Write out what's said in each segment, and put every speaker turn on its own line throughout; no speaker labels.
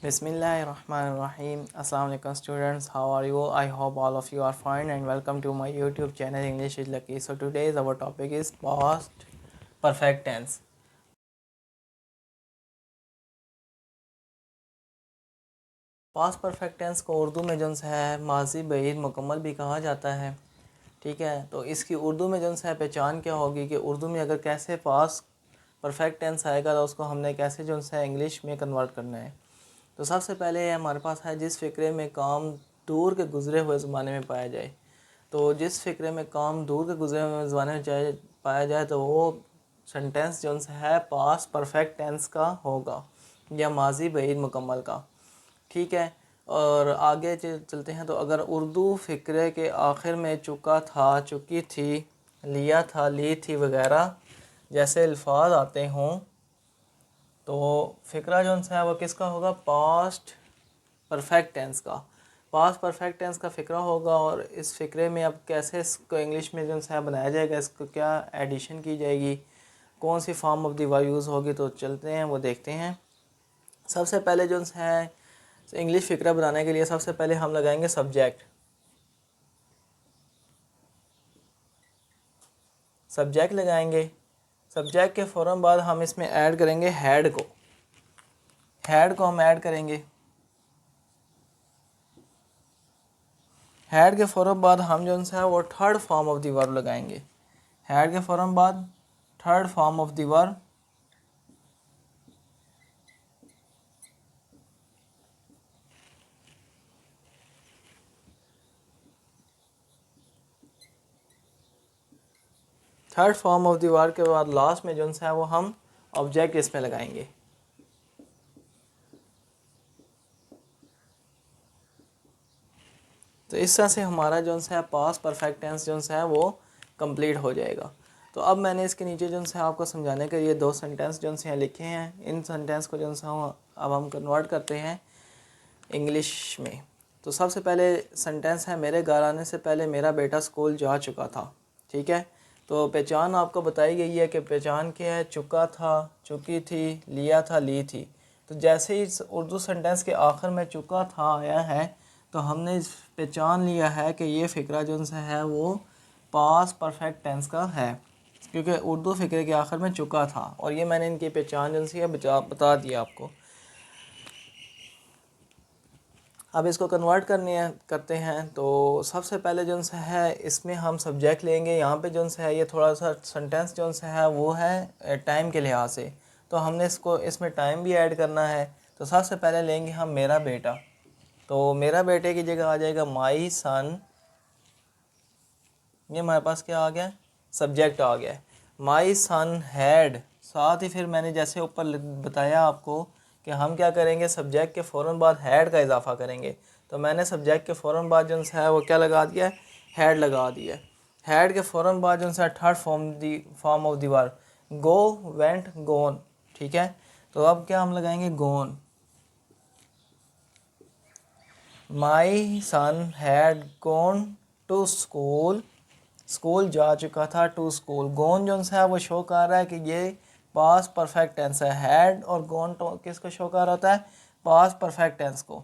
Bismillahirrahmanirrahim. Assalamu alaikum students. How are you? I hope all of you are fine and welcome to my YouTube channel English is Lucky. So today's our topic is past perfect tense. Past perfect tense को उर्दू में जो है माजी बईद मुकम्मल भी कहा जाता है। ठीक है, तो इसकी उर्दू में जो है पहचान क्या होगी कि उर्दू में अगर कैसे पास्ट परफेक्ट टेंस आएगा तो उसको हमने कैसे जो है इंग्लिश में कन्वर्ट करना है। तो सबसे पहले हमारे पास है जिस फ़िक्रे में काम दूर के गुज़रे हुए ज़माने में पाया जाए। तो जिस फ़िक्रे में काम दूर के गुज़रे हुए ज़माने में पाया जाए तो वो सेंटेंस जो है पास्ट परफेक्ट टेंस का होगा या माजी बईद मुकम्मल का। ठीक है, और आगे चलते हैं। तो अगर उर्दू फ़िक्रे के आखिर में चुका था, चुकी थी, लिया था, ली थी वगैरह जैसे अल्फाज आते हों तो फ़िक्रा जो है वो किसका होगा? पास्ट परफेक्ट टेंस का। पास्ट परफेक्ट टेंस का फ़िक्रा होगा। और इस फ़िक्रे में अब कैसे इसको इंग्लिश में जो है बनाया जाएगा, इसको क्या एडिशन की जाएगी, कौन सी form of the verb use होगी, तो चलते हैं वो देखते हैं। सबसे पहले जो है इंग्लिश फ़िक्रा बनाने के लिए सबसे पहले हम लगाएंगे सब्जेक्ट। सब्जेक्ट लगाएंगे। सब्जेक्ट के फ़ौरन बाद हम इसमें ऐड करेंगे हैड को। हैड को हम ऐड करेंगे। हैड के फ़ौरन बाद हम जो है वो third form of the verb लगाएंगे। हैड के फ़ौरन बाद third form of the verb. Third form of the verb के बाद लास्ट में जो है वो हम ऑब्जेक्ट इसमें लगाएंगे। तो इस तरह से हमारा जो है पास्ट परफेक्ट टेंस जो है वो कंप्लीट हो जाएगा। तो अब मैंने इसके नीचे जो है आपको समझाने के लिए दो सेंटेंस जो है लिखे हैं। इन सेंटेंस को जो है अब हम कन्वर्ट करते हैं इंग्लिश में। तो सबसे पहले सेंटेंस है मेरे घर आने से पहले मेरा बेटा स्कूल जा चुका था। ठीक है, तो पहचान आपको बताई गई है कि पहचान क्या है? चुका था, चुकी थी, लिया था, ली थी। तो जैसे ही उर्दू सेंटेंस के आखिर में चुका था आया है तो हमने इस पहचान लिया है कि ये फ़िक्रा जो है वो पास्ट परफेक्ट टेंस का है, क्योंकि उर्दू फ़िक्रे के आखिर में चुका था। और ये मैंने इनकी पहचान जो है बता दिया आपको। अब इसको कन्वर्ट करते हैं। तो सबसे पहले जो है इसमें हम सब्जेक्ट लेंगे। यहाँ पे जो है ये थोड़ा सा सेंटेंस जो है वो है टाइम के लिहाज से, तो हमने इसमें टाइम भी ऐड करना है। तो सबसे पहले लेंगे हम मेरा बेटा। तो मेरा बेटे की जगह आ जाएगा माई सन। ये हमारे पास क्या आ गया? सब्जेक्ट आ गया। माई सन हैड। साथ ही फिर मैंने जैसे ऊपर बताया आपको कि हम क्या करेंगे, सब्जेक्ट के फ़ौरन बाद हैड का इजाफा करेंगे। तो मैंने सब्जेक्ट के फ़ौरन बाद जो है वो क्या लगा दिया? हैड लगा दिया। हैड के फ़ौरन बाद जो है third form of the verb go, went, gone. ठीक है, तो अब क्या हम लगाएंगे? Gone. My son had gone to school. School जा चुका था, टू स्कूल। गोन जो है वो शो कर रहा है कि ये पास्ट परफेक्ट टेंस है। हैड और गोन तो किसको शो कर रहा होता है? पास्ट परफेक्ट टेंस को।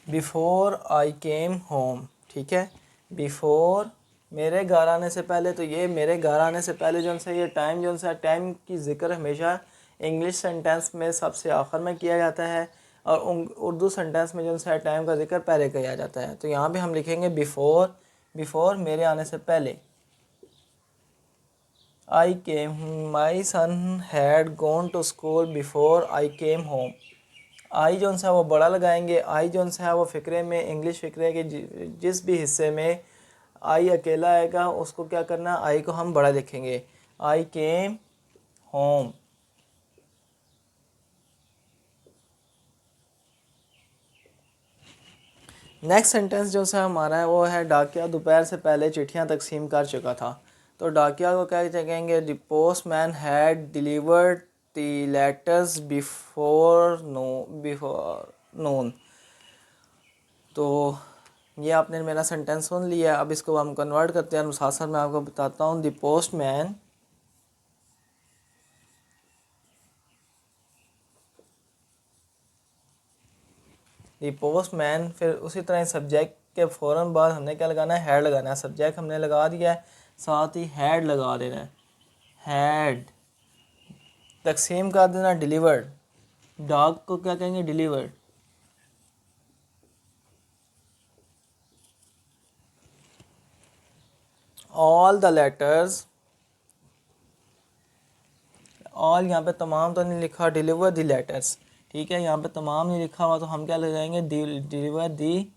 Before I came home. ठीक है, बिफोर मेरे घर आने से पहले। तो ये मेरे घर आने से पहले जो है ये टाइम जो है टाइम की ज़िक्र हमेशा इंग्लिश सेंटेंस में सबसे आखिर में किया जाता है और उर्दू सेंटेंस में जो है टाइम का जिक्र पहले किया जाता है। तो यहाँ पे हम लिखेंगे बिफोर। बिफोर मेरे आने से पहले। I came, my son had gone to school before I came home. I जो है वो बड़ा लगाएंगे। आई जो है वो फ़िक्रे में, इंग्लिश फ़िक्रे के जिस भी हिस्से में आई अकेला आएगा उसको क्या करना? आई को हम बड़ा लिखेंगे। आई केम होम। नेक्स्ट सेंटेंस जो है हमारा है वो है डाकिया दोपहर से पहले चिट्ठियाँ तकसीम कर चुका था। तो डाकिया को क्या कहेंगे? The postman had delivered the letters before noon. तो ये आपने मेरा सेंटेंस सुन लिया। अब इसको हम कन्वर्ट करते हैं और साथ साथ मैं आपको बताता हूँ द पोस्टमैन फिर उसी तरह सब्जेक्ट के फ़ौरन बाद हमने क्या लगाना है, हैड लगाना है। सब्जेक्ट हमने लगा दिया है, साथ ही हैड लगा देना है, हैड। तकसीम कर देना डिलीवर्ड, डॉग को क्या कहेंगे, delivered. All the letters, all यहाँ पे तमाम तो नहीं लिखा, डिलीवर द लेटर्स, ठीक है। यहाँ पे तमाम नहीं लिखा हुआ तो हम क्या लगाएंगे, डिलीवर दी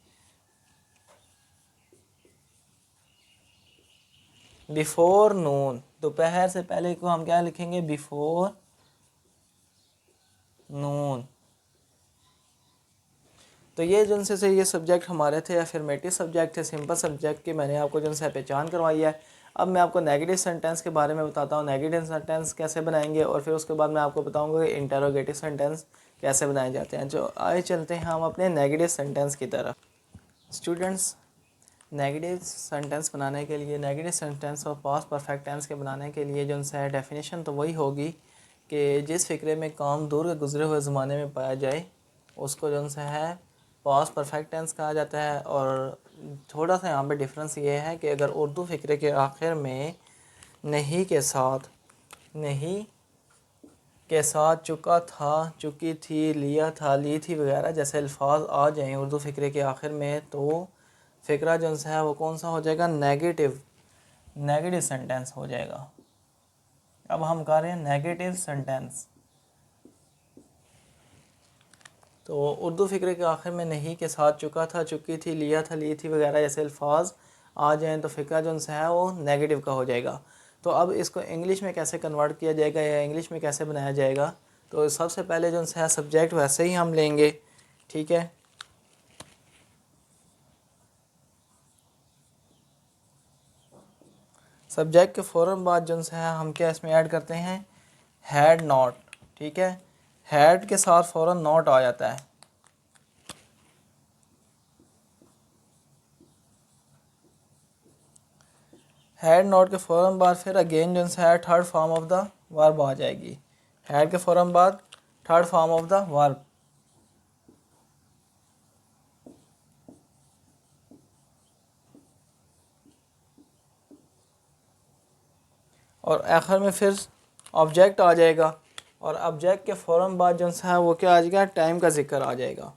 बिफोर नून, दोपहर से पहले को हम क्या लिखेंगे, बिफोर नून। तो ये जो से ये सब्जेक्ट हमारे थे अफर्मेटिव सब्जेक्ट थे, सिंपल सब्जेक्ट की मैंने आपको जो है पहचान करवाई है। अब मैं आपको नेगेटिव सेंटेंस के बारे में बताता हूँ, नेगेटिव सेंटेंस कैसे बनाएंगे, और फिर उसके बाद मैं आपको बताऊँगा कि इंटरोगेटिव सेंटेंस कैसे बनाए जाते हैं। जो आए चलते हैं हम अपने नेगेटिव सेंटेंस की तरफ। स्टूडेंट्स, नेगेटिव सेंटेंस बनाने के लिए, नेगेटिव सेंटेंस और पास्ट परफेक्ट टेंस के बनाने के लिए जो है डेफिनेशन तो वही होगी कि जिस फिक्रे में काम दूर के गुजरे हुए ज़माने में पाया जाए उसको जो है पास्ट परफेक्ट टेंस कहा जाता है। और थोड़ा सा यहाँ पे डिफरेंस ये है कि अगर उर्दू फिक्रे के आखिर में नहीं के साथ चुका था, चुकी थी, लिया था, ली थी वगैरह जैसे अल्फाज आ जाएं उर्दू फिक्रे के आखिर में, तो फिक्रा जो है वो कौन सा हो जाएगा, नेगेटिव सेंटेंस हो जाएगा। अब हम कर रहे हैं नेगेटिव सेंटेंस। तो उर्दू फिक्रे के आखिर में नहीं के साथ चुका था, चुकी थी, लिया था, ली थी वगैरह जैसे अल्फाज आ जाएं तो फिक्रा जो है वो नेगेटिव का हो जाएगा। तो अब इसको इंग्लिश में कैसे कन्वर्ट किया जाएगा या इंग्लिश में कैसे बनाया जाएगा, तो सबसे पहले जो है सब्जेक्ट वैसे ही हम लेंगे, ठीक है। सब्जेक्ट के फ़ौरन बाद जो है हम क्या इसमें ऐड करते हैं, हैड नॉट, ठीक है। हैड के साथ फ़ौरन नॉट आ जाता है। हैड नॉट के फ़ौरन बाद फिर अगेन जो है third form of the verb आ जाएगी। हैड के फ़ौरन बाद third form of the verb, और आखिर में फिर ऑब्जेक्ट आ जाएगा। और ऑब्जेक्ट के फ़ौरन बाद जो है वो क्या आ जाएगा, टाइम का जिक्र आ जाएगा।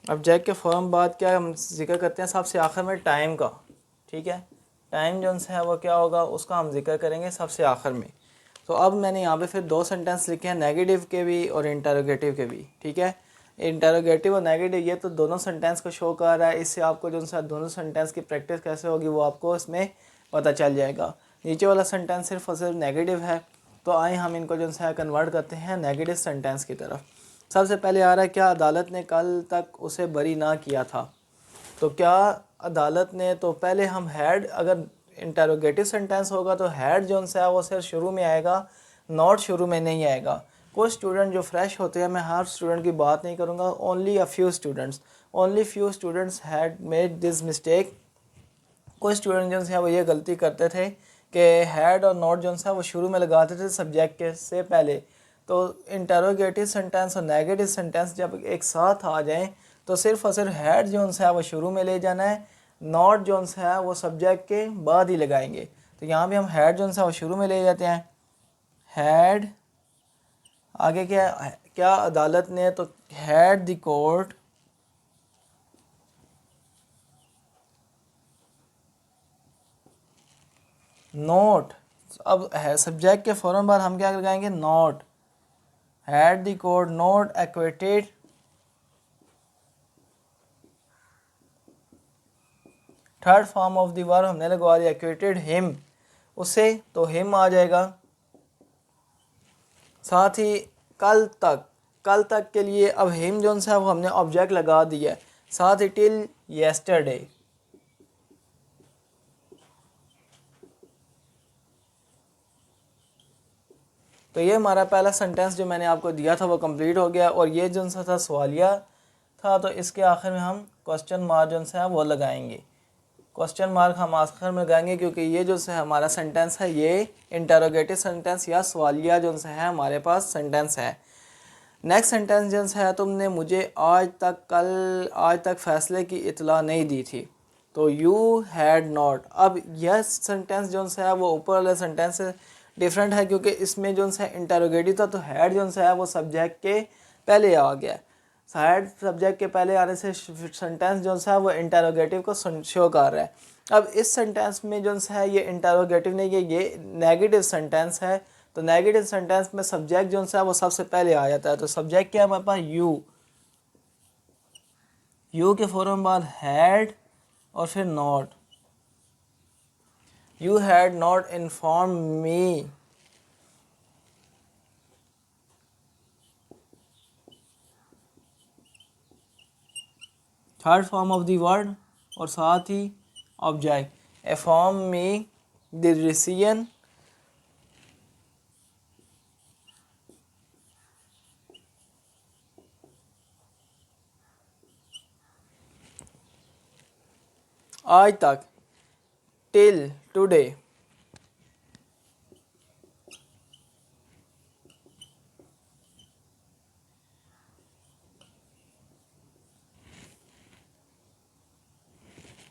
ऑब्जेक्ट के फ़ौरन बाद क्या हम जिक्र करते हैं, सबसे आखिर में टाइम का, ठीक है। टाइम जो है वो क्या होगा, उसका हम जिक्र करेंगे सबसे आखिर में। तो अब मैंने यहाँ पे फिर दो सेंटेंस लिखे हैं, नेगेटिव के भी और इंटरोगेटिव के भी, ठीक है। इंटरोगेटिव और नेगेटिव ये तो दोनों सेंटेंस को शो कर रहा है। इससे आपको जो है दोनों सेंटेंस की प्रैक्टिस कैसे होगी वो आपको इसमें पता चल जाएगा। नीचे वाला सेंटेंस सिर्फ और सिर्फ नेगेटिव है, तो आए हम इनको जो है कन्वर्ट करते हैं नेगेटिव सेंटेंस की तरफ। सबसे पहले आ रहा है, क्या अदालत ने कल तक उसे बरी ना किया था। तो क्या अदालत ने, तो पहले हम हैड, अगर इंटरोगेटिव सेंटेंस होगा तो हैड जो है वो सिर्फ शुरू में आएगा, नॉट शुरू में नहीं आएगा। कुछ स्टूडेंट जो फ्रेश होते हैं, मैं हर स्टूडेंट की बात नहीं करूँगा, only few students had made this mistake. कुछ स्टूडेंट जो है वो ये गलती करते थे कि हैड और नॉट जो है वो शुरू में लगाते थे सब्जेक्ट के से पहले। तो इंटरोगेटिव सेंटेंस और नेगेटिव सेंटेंस जब एक साथ आ जाएं तो सिर्फ और सिर्फ हैड जो है वो शुरू में ले जाना है, नॉट जो है वो सब्जेक्ट के बाद ही लगाएंगे। तो यहाँ भी हम हैड जो है वो शुरू में ले जाते हैं, हैड। आगे क्या अदालत ने, तो हैड द कोर्ट नोट। अब है सब्जेक्ट के फ़ौरन बाद हम क्या लगाएंगे, not. Had the court not acquitted, third form of the verb हमने लगवा दिया एक्वेटेड हिम, उससे तो हिम आ जाएगा। साथ ही कल तक के लिए अब हिम जो है वो हमने ऑब्जेक्ट लगा दिया है, साथ ही टिल येस्टरडे। तो ये हमारा पहला सेंटेंस जो मैंने आपको दिया था वो कंप्लीट हो गया। और ये जो सा था सवालिया था, तो इसके आखिर में हम क्वेश्चन मार्क जो है वो लगाएंगे। क्वेश्चन मार्क हम आखिर में लगाएंगे क्योंकि ये जो है हमारा सेंटेंस है ये इंटरोगेटिव सेंटेंस या सवालिया जो है हमारे पास सेंटेंस है। नेक्स्ट सेंटेंस जो है, तुमने मुझे आज तक फ़ैसले की इतला नहीं दी थी, तो यू हैड नॉट। अब यह सेंटेंस जो है वो ऊपर वाले सेंटेंस से डिफरेंट है क्योंकि इसमें जो है इंटरोगेटिव था, तो हैड जो है वो सब्जेक्ट के पहले आ गया। हैड सब्जेक्ट के पहले आने से सेंटेंस जो है वो इंटरोगेटिव को शो कर रहा है। अब इस सेंटेंस में जो है ये इंटरोगेटिव नहीं है, ये नेगेटिव सेंटेंस है। तो नेगेटिव सेंटेंस में सब्जेक्ट जो है वो सबसे पहले आ जाता है। तो सब्जेक्ट क्या है हमारे पास? यू के फ़ौरन बाद हैड और फिर not. You had not inform me. Third form of the word और साथ ही object. Inform me the decision आज तक, टिल टुडे।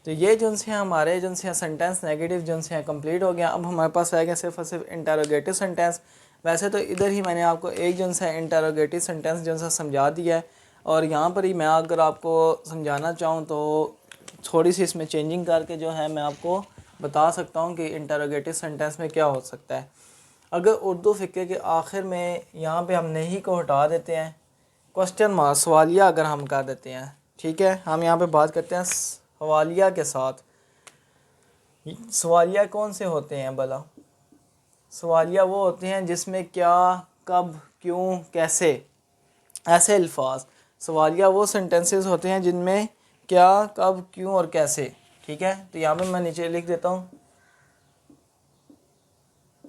तो ये जो से हमारे जो से सेंटेंस नेगेटिव जो से कंप्लीट हो गया। अब हमारे पास आएगा सिर्फ और सिर्फ इंटरोगेटिव सेंटेंस। वैसे तो इधर ही मैंने आपको एक जो है इंटरोगेटिव सेंटेंस जो है समझा दिया है, और यहाँ पर ही मैं अगर आपको समझाना चाहूँ तो थोड़ी सी इसमें चेंजिंग करके जो है मैं आपको बता सकता हूँ कि इंटरोगेटिव सेंटेंस में क्या हो सकता है। अगर उर्दू फ़िक्र के आखिर में यहाँ पे हम नहीं को हटा देते हैं, क्वेश्चन मार्क सवालिया अगर हम कर देते हैं, ठीक है, हम यहाँ पे बात करते हैं सवालिया के साथ। सवालिया कौन से होते हैं भला? सवालिया वो होते हैं जिसमें क्या, कब, क्यों, कैसे, ऐसे अल्फाज। सवालिया वो सेंटेंसेस होते हैं जिनमें क्या, कब, क्यों और कैसे। ठीक है, तो यहाँ पे मैं नीचे लिख देता हूँ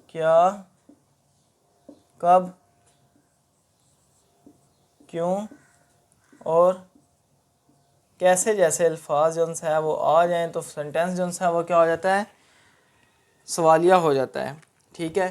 क्या, कब, क्यों और कैसे जैसे अल्फाज जो है वो आ जाएं तो सेंटेंस जो है वो क्या हो जाता है? सवालिया हो जाता है। ठीक है,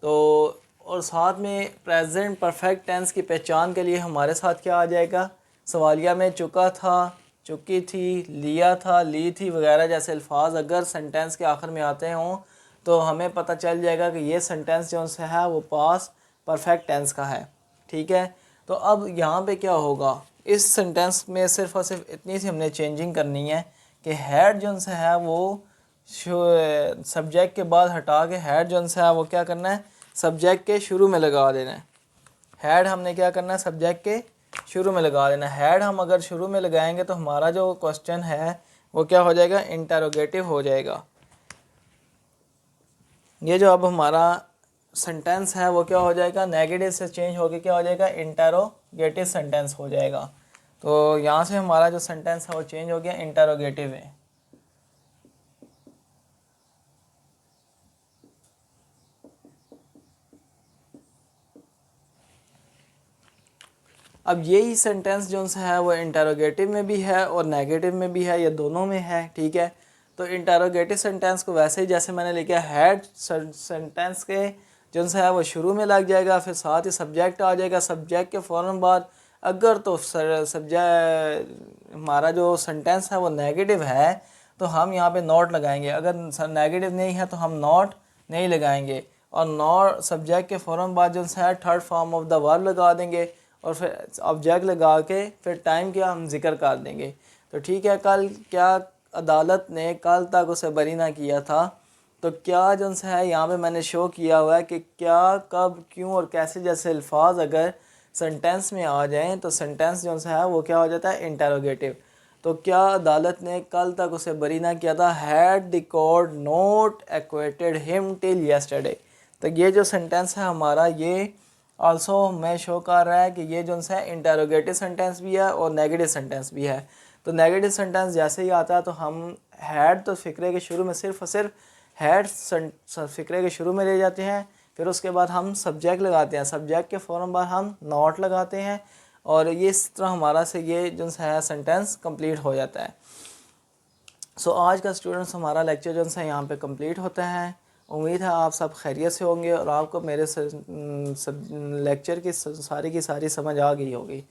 तो और साथ में प्रेजेंट परफेक्ट टेंस की पहचान के लिए हमारे साथ क्या आ जाएगा? सवालिया में चुका था, चुकी थी, लिया था, ली थी वगैरह जैसे अल्फाज अगर सेंटेंस के आखिर में आते हों तो हमें पता चल जाएगा कि ये सेंटेंस जो है वो पास परफेक्ट टेंस का है। ठीक है, तो अब यहाँ पे क्या होगा? इस सेंटेंस में सिर्फ और सिर्फ इतनी सी हमने चेंजिंग करनी है कि हैड जो है वो सब्जेक्ट के बाद हटा के हैड जो है वो क्या करना है? सब्जेक्ट के शुरू में लगा देना है। हैड हमने क्या करना है? सब्जेक्ट के शुरू में लगा देना है। हैड हम अगर शुरू में लगाएंगे तो हमारा जो क्वेश्चन है वो क्या हो जाएगा? इंटरोगेटिव हो जाएगा। ये जो अब हमारा सेंटेंस है वो क्या हो जाएगा? नेगेटिव से चेंज होकर क्या हो जाएगा? इंटरोगेटिव सेंटेंस हो जाएगा। तो यहाँ से हमारा जो सेंटेंस है वो चेंज हो गया, इंटरोगेटिव है। अब यही सेंटेंस जो है वो इंटरोगेटिव में भी है और नेगेटिव में भी है, ये दोनों में है। ठीक है, तो इंटरोगेटिव सेंटेंस को वैसे ही जैसे मैंने लिखा हैड सेंटेंस के जो है वो शुरू में लग जाएगा, फिर साथ ही सब्जेक्ट आ जाएगा। सब्जेक्ट के फ़ौरन बाद अगर तो सब्जेक्ट हमारा जो सेंटेंस है वो नेगेटिव है तो हम यहाँ पे नॉट लगाएंगे। अगर नेगेटिव नहीं है तो हम नॉट नहीं लगाएंगे, और नॉट सब्जेक्ट के फ़ौरन बाद जो है third form of the verb लगा देंगे और फिर ऑब्जेक्ट लगा के फिर टाइम क्या हम जिक्र कर देंगे। तो ठीक है, कल क्या अदालत ने कल तक उसे बरी ना किया था, तो क्या जो है यहाँ पे मैंने शो किया हुआ है कि क्या, कब, क्यों और कैसे जैसे अल्फाज अगर सेंटेंस में आ जाएं तो सेंटेंस जो है वो क्या हो जाता है? इंटरोगेटिव। तो क्या अदालत ने कल तक उसे बरी ना किया था? Had the court not acquitted him till yesterday. तो ये जो सेंटेंस है हमारा ये आल्सो हमें शो कर रहा है कि ये जो है इंटरोगेटिव सेंटेंस भी है और नेगेटिव सेंटेंस भी है। तो नेगेटिव सेंटेंस जैसे ही आता है तो हम हैड तो फ़िक्रे के शुरू में सिर्फ और सिर्फ हैड फ़िक्रे के शुरू में ले जाते हैं, फिर उसके बाद हम सब्जेक्ट लगाते हैं, सब्जेक्ट के फ़ौरन बाद हम नॉट लगाते हैं और ये इस तरह हमारा से ये जो है सेंटेंस कंप्लीट हो जाता है। सो आज का स्टूडेंट्स हमारा लेक्चर जो है यहाँ पे कंप्लीट होता है। उम्मीद है आप सब खैरियत से होंगे और आपको मेरे लेक्चर की सारी समझ आ गई होगी।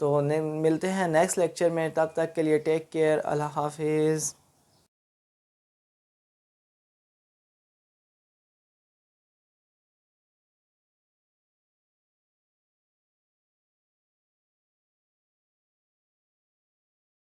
तो मिलते हैं नेक्स्ट लेक्चर में, तब तक के लिए टेक केयर, अल्लाह हाफिज़।